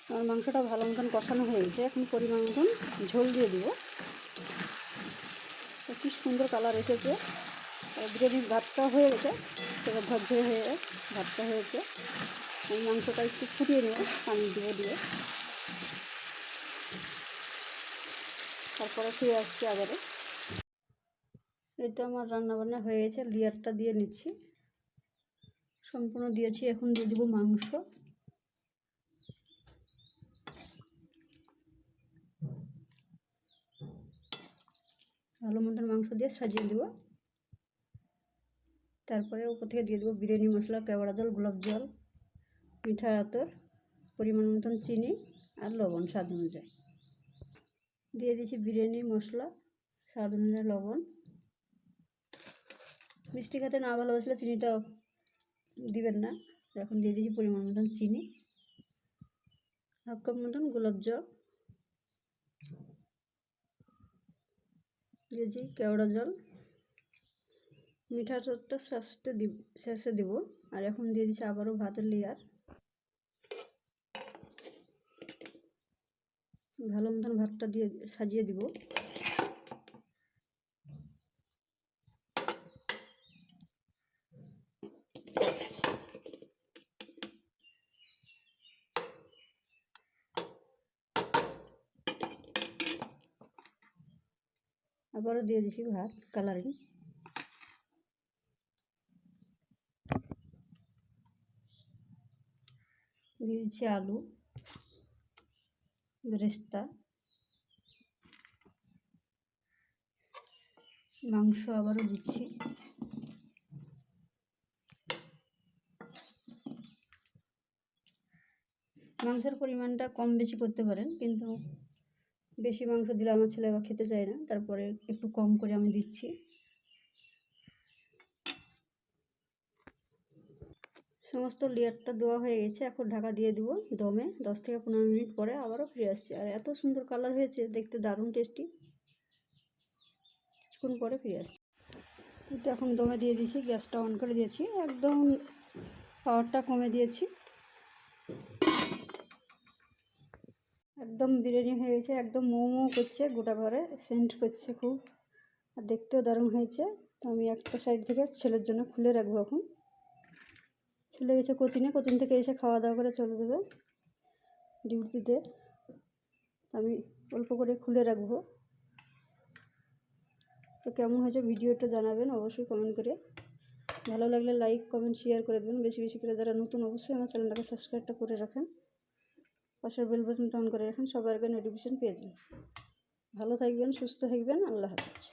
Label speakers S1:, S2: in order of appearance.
S1: আমার মাংসটা ভালো মতন কষানো হয়ে গেছে। এখন পরিমাণ মতন ঝোল দিয়ে দিব। কি সুন্দর কালার এসেছে। বিরিয়ানির ভাতটা হয়ে গেছে, সেটা ঝরঝরে হয়ে ভাতটা হয়েছে। এই মাংসটা একটু ফুটিয়ে নেব, পানি দিয়ে তারপরে ফিরে আসছি আবারও। এই তো আমার রান্নাবান্না হয়ে গেছে, লেয়ারটা দিয়ে নিচ্ছি, সম্পূর্ণ দিয়েছি। এখন দিয়ে দেবো মাংস। ভালো মতন মাংস দিয়ে সাজিয়ে দেবো। তারপরে উপর থেকে দিয়ে দেবো বিরিয়ানি মশলা, কেওড়া জল, গোলাপ জল, মিঠা আতর, পরিমাণ মতন চিনি আর লবণ স্বাদ অনুযায়ী। দিয়ে দিয়েছি বিরিয়ানি মশলা, স্বাদ অনুযায়ী লবণ। মিষ্টি খেতে না ভালোবাসলে চিনিটা দিবেন না। এখন দিয়ে দিয়েছি পরিমাণ মতন চিনি, হাফ কাপ মতন গোলাপ জল, দিয়েছি কেওড়া জল, মিঠা আতরটা শেষে দিব। আর এখন দিয়ে দিচ্ছি আবারও ভাতের লেয়ার। ভালো মতন ভাতটা দিয়ে সাজিয়ে দিব। আবারও দিয়ে দিচ্ছি ভাত কালারিং। দিয়ে দিচ্ছি আলু বেরেস্তা, মাংস আবারও দিচ্ছি। মাংসের পরিমাণটা কম বেশি করতে পারেন, কিন্তু বেশি মাংস দিলে আমার ছেলে আবার খেতে চায় না, তারপরে একটু কম করে আমি দিচ্ছি। সমস্ত লেয়ারটা দেওয়া হয়ে গেছে। এখন ঢাকা দিয়ে দিব দমে। 10 থেকে 15 মিনিট পরে আবারও ফিরে আসছি। আর এত সুন্দর কালার হয়েছে, দেখতে দারুণ টেস্টি। কিছুক্ষণ পরে ফিরে আসছি। তো এখন দমে দিয়ে দিয়েছি, গ্যাসটা অন করে দিয়েছি, একদম পাওয়ারটা কমে দিয়েছি। একদম বিরিয়ানি হয়ে গেছে, একদম মৌ করছে, গোটা ঘরে সেন্ট করছে খুব, আর দেখতেও দারুণ হয়েছে। তো আমি একটা সাইড থেকে ছেলের জন্য খুলে রাখবো। এখন ছেলে গেছে কোচিং থেকে এসে খাওয়া দাওয়া করে চলে যাবে ডিউটিতে। আমি অল্প করে খুলে রাখবো। তো কেমন হয়েছে ভিডিওটা জানাবেন অবশ্যই কমেন্ট করে। ভালো লাগলে লাইক কমেন্ট শেয়ার করে দেবেন বেশি বেশি করে। যারা নতুন অবশ্যই আমার চ্যানেলটাকে সাবস্ক্রাইবটা করে রাখেন, পাশের বেল বাটনটা অন করে রাখেন, সবার আগে নোটিফিকেশন পেয়ে যাবেন। ভালো থাকবেন, সুস্থ থাকবেন, আল্লাহ হাফেজ।